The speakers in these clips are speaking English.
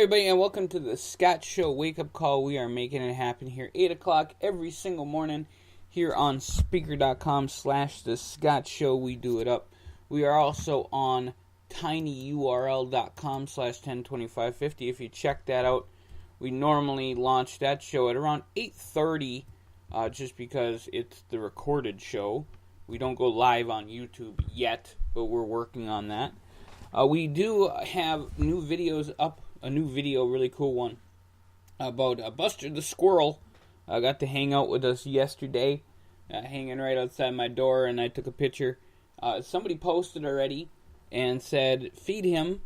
everybody, and welcome to the Thescottshow wake-up call. We are making it happen here, 8 o'clock every single morning here on Speaker.com/Thescottshow. We do it up. We are also on tinyurl.com/102550. If you check that out, we normally launch that show at around 8:30, just because it's the recorded show. We don't go live on YouTube yet, but we're working on that. We do have new videos up. A new video, really cool one, about Buster the Squirrel. Got to hang out with us yesterday, hanging right outside my door, and I took a picture. Somebody posted already and said, feed him.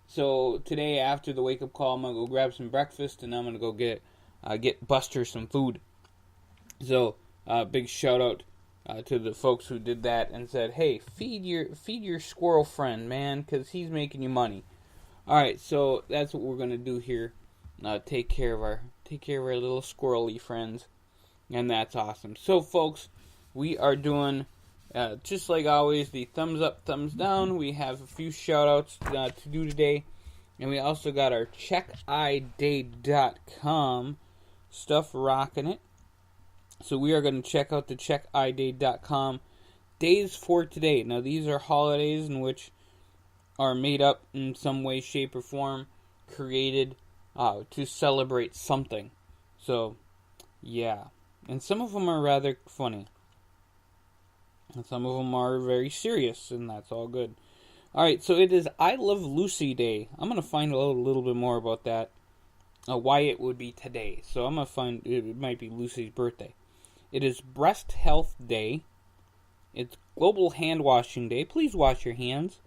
So today, after the wake-up call, I'm going to go grab some breakfast, and I'm going to go get Buster some food. So, big shout-out to the folks who did that and said, hey, feed your squirrel friend, man, because he's making you money. Alright, so that's what we're going to do here. Take care of our little squirrely friends. And that's awesome. So, folks, we are doing, just like always, the thumbs up, thumbs down. We have a few shout-outs to do today. And we also got our checkiday.com stuff rocking it. So we are going to check out the checkiday.com days for today. Now, these are holidays in which are made up in some way, shape, or form, created to celebrate something. So, yeah. And some of them are rather funny. And some of them are very serious, and that's all good. Alright, so it is I Love Lucy Day. I'm going to find a little bit more about that, why it would be today. So I'm going to find, it might be Lucy's birthday. It is Breast Health Day. It's Global Hand Washing Day. Please wash your hands.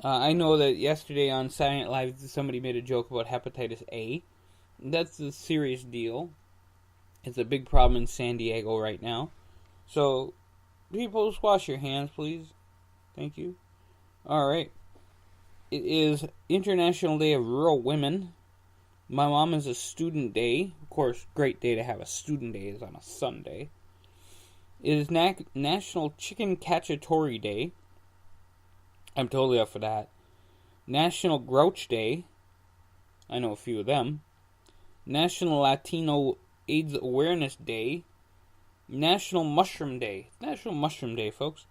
I know that yesterday on Saturday Night Live, somebody made a joke about hepatitis A. That's a serious deal. It's a big problem in San Diego right now. So, people, just wash your hands, please. Thank you. Alright. It is International Day of Rural Women. My mom is a student day. Of course, great day to have a student day is on a Sunday. It is National Chicken Cacciatore Day. I'm totally up for that. National Grouch Day. I know a few of them. National Latino AIDS Awareness Day. National Mushroom Day. National Mushroom Day, folks.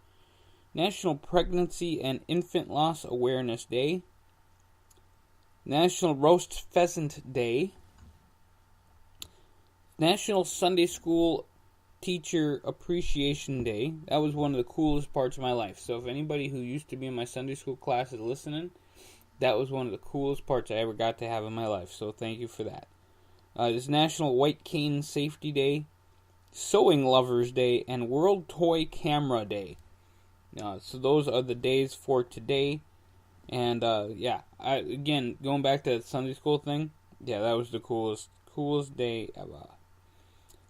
National Pregnancy and Infant Loss Awareness Day. National Roast Pheasant Day. National Sunday School Teacher Appreciation Day. That was one of the coolest parts of my life. So if anybody who used to be in my Sunday school class is listening, that was one of the coolest parts I ever got to have in my life. So thank you for that. It's National White Cane Safety Day, Sewing Lovers Day, and World Toy Camera Day. So those are the days for today. And again, going back to that Sunday school thing, yeah, that was the coolest day ever.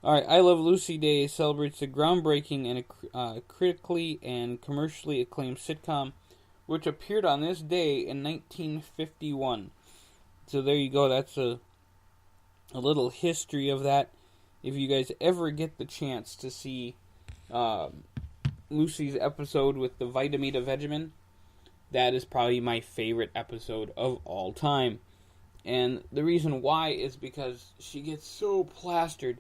Alright, I Love Lucy Day celebrates the groundbreaking and critically and commercially acclaimed sitcom, which appeared on this day in 1951. So there you go, that's a little history of that. If you guys ever get the chance to see Lucy's episode with the Vitamita Vegemin, that is probably my favorite episode of all time. And the reason why is because she gets so plastered.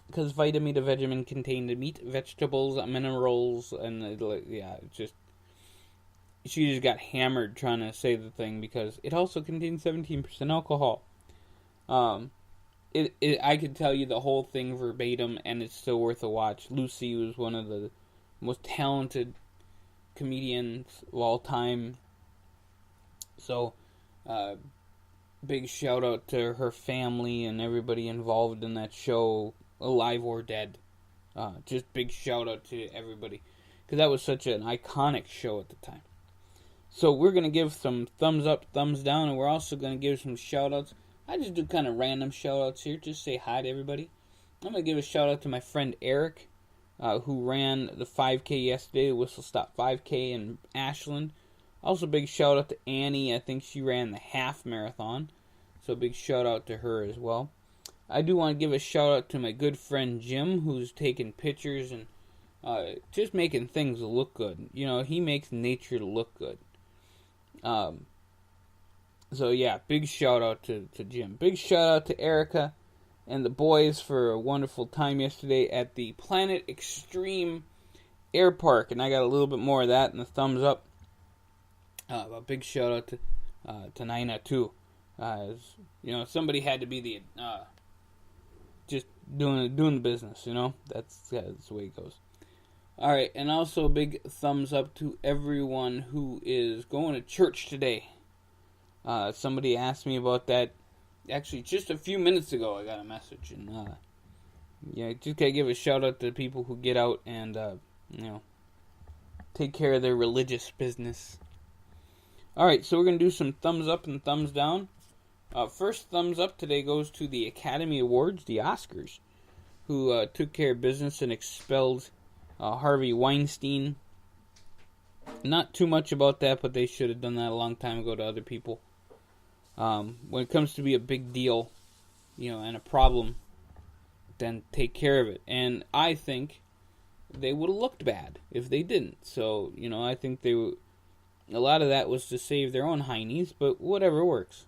Because Vitamita Vegemin contained meat, vegetables, minerals, and she just got hammered trying to say the thing because it also contains 17% alcohol. I could tell you the whole thing verbatim, and it's still worth a watch. Lucy was one of the most talented comedians of all time. So, big shout out to her family and everybody involved in that show, alive or dead. Just big shout out to everybody, because that was such an iconic show at the time. So we're going to give some thumbs up, thumbs down, and we're also going to give some shout outs. I just do kind of random shout outs here, just say hi to everybody. I'm going to give a shout out to my friend Eric, who ran the 5K yesterday, the Whistle Stop 5K in Ashland. Also, big shout out to Annie. I think she ran the half marathon. So, big shout out to her as well. I do want to give a shout out to my good friend Jim, who's taking pictures and just making things look good. You know, he makes nature look good. So yeah, big shout out to Jim. Big shout out to Erica and the boys for a wonderful time yesterday at the Planet Extreme Air Park, and I got a little bit more of that in the thumbs up. A big shout out to Nina too. Somebody had to be the just doing the business. That's the way it goes. All right, and also a big thumbs up to everyone who is going to church today. Somebody asked me about that. Actually, just a few minutes ago, I got a message, and just gotta give a shout out to the people who get out and take care of their religious business. All right, so we're gonna do some thumbs up and thumbs down. First thumbs up today goes to the Academy Awards, the Oscars, who took care of business and expelled Harvey Weinstein. Not too much about that, but they should have done that a long time ago to other people. When it comes to be a big deal, and a problem, then take care of it. And I think they would have looked bad if they didn't. So, I think a lot of that was to save their own heinies, but whatever works.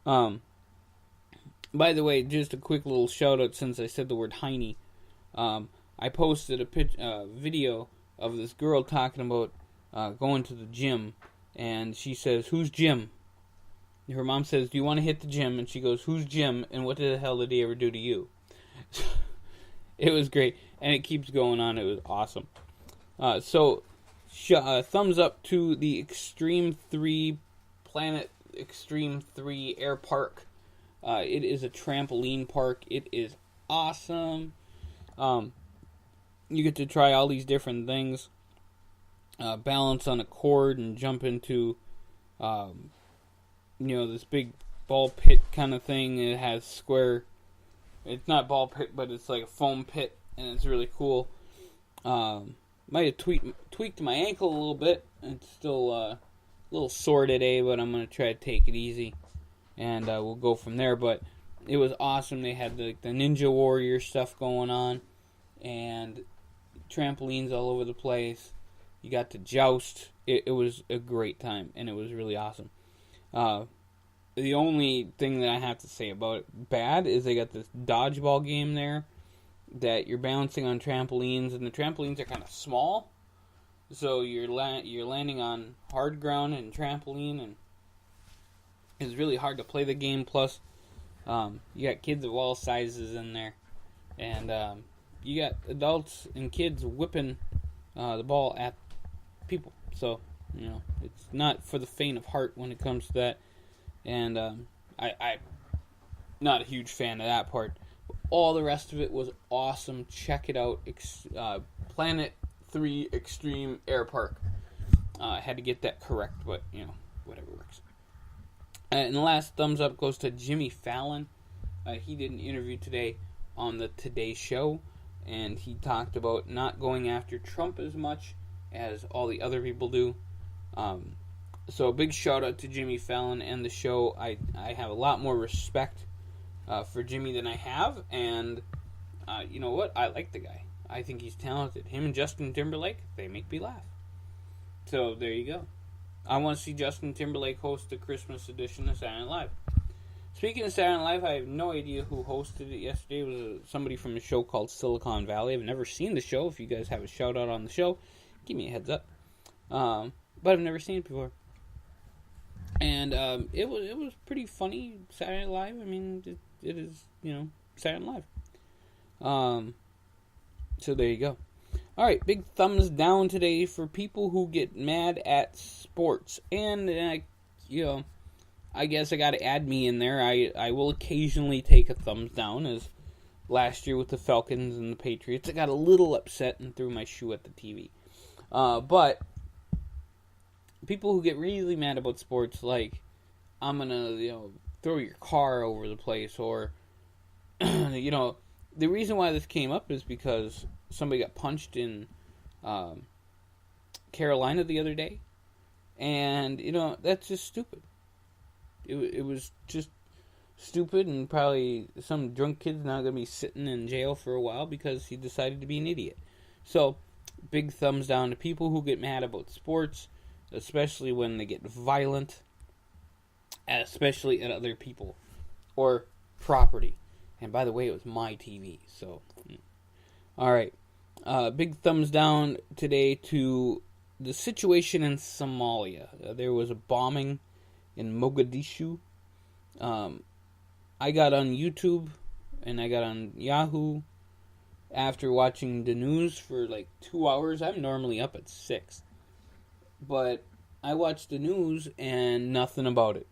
By the way, just a quick little shout out since I said the word heiny. I posted a video of this girl talking about going to the gym, and she says, "Who's Jim?" Her mom says, "Do you want to hit the gym?" And she goes, "Who's Jim? And what the hell did he ever do to you?" It was great, and it keeps going on. It was awesome. Thumbs up to the Extreme 3 Planet Extreme 3 Air Park. It is a trampoline park. It is awesome. You get to try all these different things. Balance on a cord and jump into, this big ball pit kind of thing. It has square. It's not ball pit, but it's like a foam pit, and it's really cool. Might have tweaked my ankle a little bit. It's still a little sore today, but I'm going to try to take it easy, and we'll go from there. But it was awesome. They had the Ninja Warrior stuff going on, and trampolines all over the place. You got to joust. It was a great time, and it was really awesome. The only thing that I have to say about it bad is they got this dodgeball game there that you're bouncing on trampolines, and the trampolines are kind of small, so you're landing on hard ground and trampoline, and it's really hard to play the game. Plus, you got kids of all sizes in there, and you got adults and kids whipping the ball at people. So, it's not for the faint of heart when it comes to that. And I'm not a huge fan of that part. But all the rest of it was awesome. Check it out. Planet 3 Extreme Air Park. I had to get that correct, but, whatever works. And the last thumbs up goes to Jimmy Fallon. He did an interview today on the Today Show, and he talked about not going after Trump as much as all the other people do. So a big shout out to Jimmy Fallon and the show. I have a lot more respect for Jimmy than I have, and you know what? I like the guy. I think he's talented. Him and Justin Timberlake, they make me laugh. So there you go. I want to see Justin Timberlake host the Christmas edition of Saturday Night Live. Speaking of Saturday Night Live, I have no idea who hosted it yesterday. It was somebody from a show called Silicon Valley. I've never seen the show. If you guys have a shout out on the show, give me a heads up. But I've never seen it before. And it was pretty funny, Saturday Night Live. I mean, it is, Saturday Night Live. So there you go. All right, big thumbs down today for people who get mad at sports. And, I guess I got to add me in there. I will occasionally take a thumbs down, as last year with the Falcons and the Patriots. I got a little upset and threw my shoe at the TV. But people who get really mad about sports, like, I'm going to, throw your car over the place, or, the reason why this came up is because somebody got punched in Carolina the other day, and, that's just stupid. It was just stupid, and probably some drunk kid's not going to be sitting in jail for a while because he decided to be an idiot. So, big thumbs down to people who get mad about sports, especially when they get violent. especially at other people or property. And by the way, it was my TV. So, all right. Big thumbs down today to the situation in Somalia. There was a bombing in Mogadishu. I got on YouTube and I got on Yahoo after watching the news for like 2 hours. I'm normally up at 6. But I watched the news and nothing about it.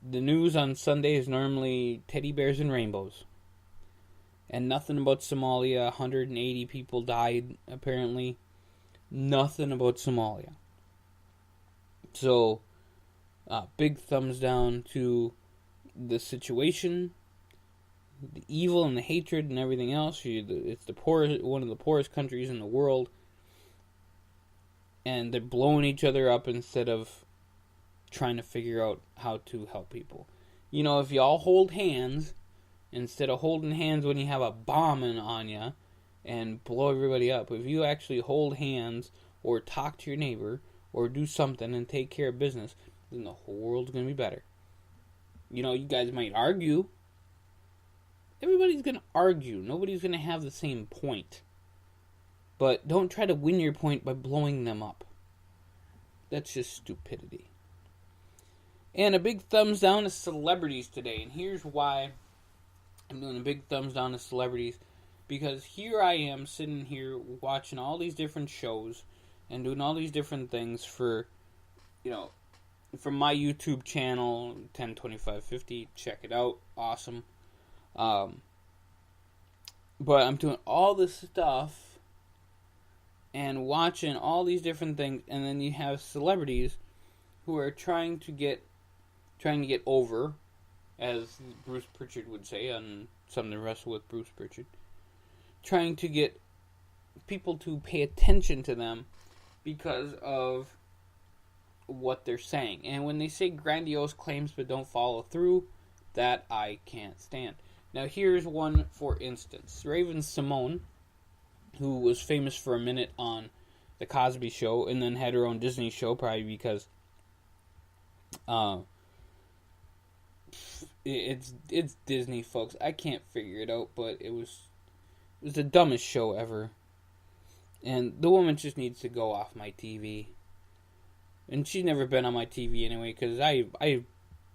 The news on Sunday is normally teddy bears and rainbows. And nothing about Somalia. 180 people died, apparently. Nothing about Somalia. So, big thumbs down to the situation, the evil and the hatred and everything else. It's one of the poorest countries in the world. And they're blowing each other up instead of trying to figure out how to help people. You know, if y'all hold hands, instead of holding hands when you have a bomb on you and blow everybody up, if you actually hold hands or talk to your neighbor or do something and take care of business, then the whole world's going to be better. You know, you guys might argue. Everybody's going to argue. Nobody's going to have the same point. But don't try to win your point by blowing them up. That's just stupidity. And a big thumbs down to celebrities today. And here's why I'm doing a big thumbs down to celebrities. Because here I am sitting here watching all these different shows and doing all these different things for, from my YouTube channel, 102550. Check it out. Awesome. But I'm doing all this stuff and watching all these different things, and then you have celebrities who are trying to get over, as Bruce Pritchard would say on Something to Wrestle with Bruce Pritchard, trying to get people to pay attention to them because of what they're saying. And when they say grandiose claims but don't follow through, that I can't stand. Now here's one for instance. Raven-Symoné, who was famous for a minute on The Cosby Show and then had her own Disney show, probably because it's Disney, folks. I can't figure it out, but it was the dumbest show ever. And the woman just needs to go off my TV. And she's never been on my TV anyway, because I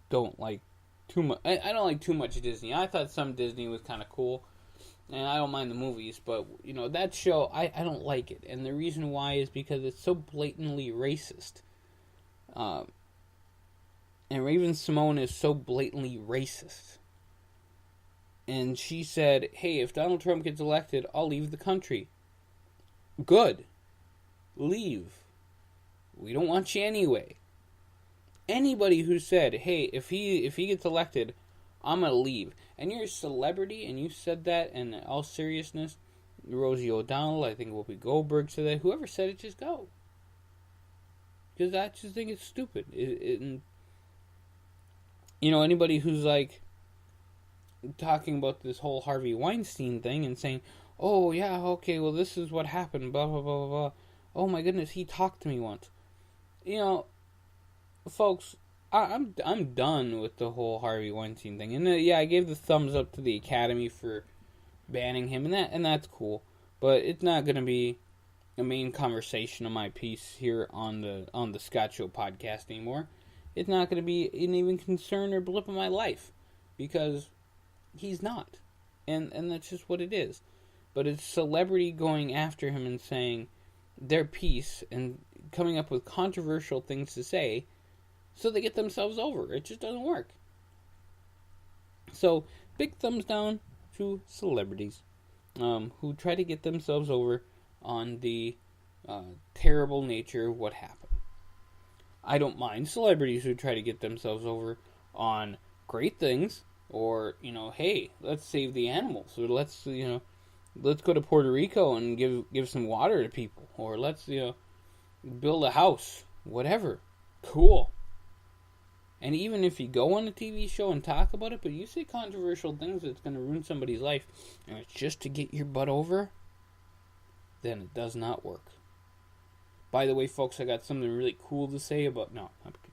don't like too much. I don't like too much Disney. I thought some Disney was kind of cool, and I don't mind the movies, but that show, I don't like it. And the reason why is because it's so blatantly racist. And Raven-Symoné is so blatantly racist. And she said, hey, if Donald Trump gets elected, I'll leave the country. Good. Leave. We don't want you anyway. Anybody who said, hey, if he gets elected, I'm going to leave. And you're a celebrity and you said that in all seriousness. Rosie O'Donnell, I think Whoopi Goldberg said that. Whoever said it, just go. Because I just think it's stupid. Anybody who's like talking about this whole Harvey Weinstein thing and saying, oh yeah, okay, well this is what happened, blah blah blah blah. Oh my goodness, he talked to me once. Folks, I'm done with the whole Harvey Weinstein thing. And I gave the thumbs up to the Academy for banning him, and that's cool. But it's not going to be a main conversation of my piece here on the Thescottshow podcast anymore. It's not going to be an even concern or blip in my life, because he's not. And that's just what it is. But it's celebrity going after him and saying their piece and coming up with controversial things to say so they get themselves over. It just doesn't work. So, big thumbs down to celebrities who try to get themselves over on the terrible nature of what happened. I don't mind celebrities who try to get themselves over on great things, or, hey, let's save the animals, or let's go to Puerto Rico and give some water to people, or let's, build a house, whatever. Cool. And even if you go on a TV show and talk about it, but you say controversial things that's going to ruin somebody's life, and it's just to get your butt over, then it does not work. By the way, folks, I got something really cool to say about... No, I'm kidding.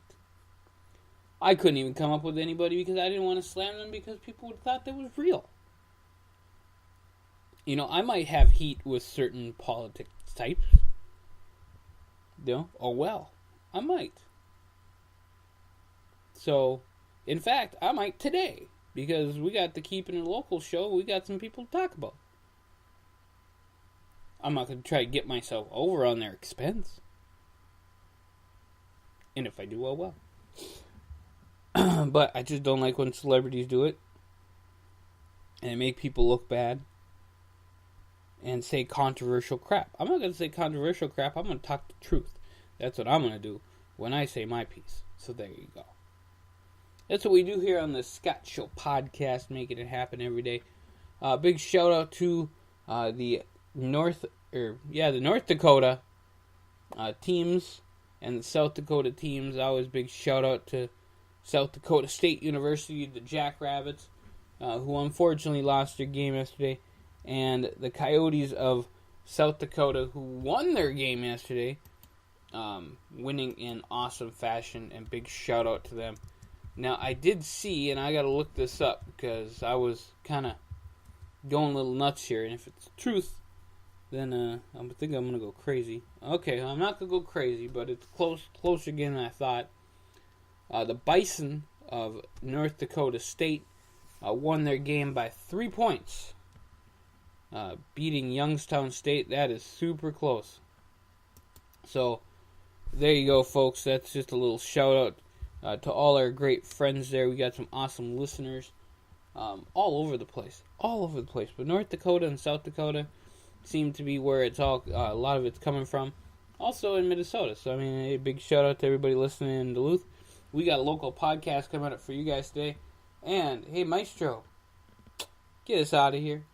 I couldn't even come up with anybody because I didn't want to slam them because people would have thought that was real. You know, I might have heat with certain politics types. You know, oh well, I might. So, in fact, I might today because we got the Keeping It Local show. We got some people to talk about. I'm not going to try to get myself over on their expense. And if I do, oh well. But I just don't like when celebrities do it. And make people look bad. And say controversial crap. I'm not going to say controversial crap. I'm going to talk the truth. That's what I'm going to do when I say my piece. So there you go. That's what we do here on the Thescottshow podcast, making it happen every day. Big shout out to the North Dakota teams and the South Dakota teams. Always big shout out to South Dakota State University, the Jackrabbits, who unfortunately lost their game yesterday, and the Coyotes of South Dakota, who won their game yesterday, winning in awesome fashion, and big shout out to them. Now, I did see, and I got to look this up because I was kind of going a little nuts here, and if it's truth, then I think I'm going to go crazy. Okay, I'm not going to go crazy, but it's closer again than I thought. The Bison of North Dakota State won their game by 3 points, beating Youngstown State. That is super close. So, there you go, folks. That's just a little shout-out to all our great friends there. We got some awesome listeners all over the place. But North Dakota and South Dakota seem to be where it's all a lot of it's coming from. Also in Minnesota. So, I mean, a big shout-out to everybody listening in Duluth. We got a local podcast coming up for you guys today. And, hey, Maestro, get us out of here.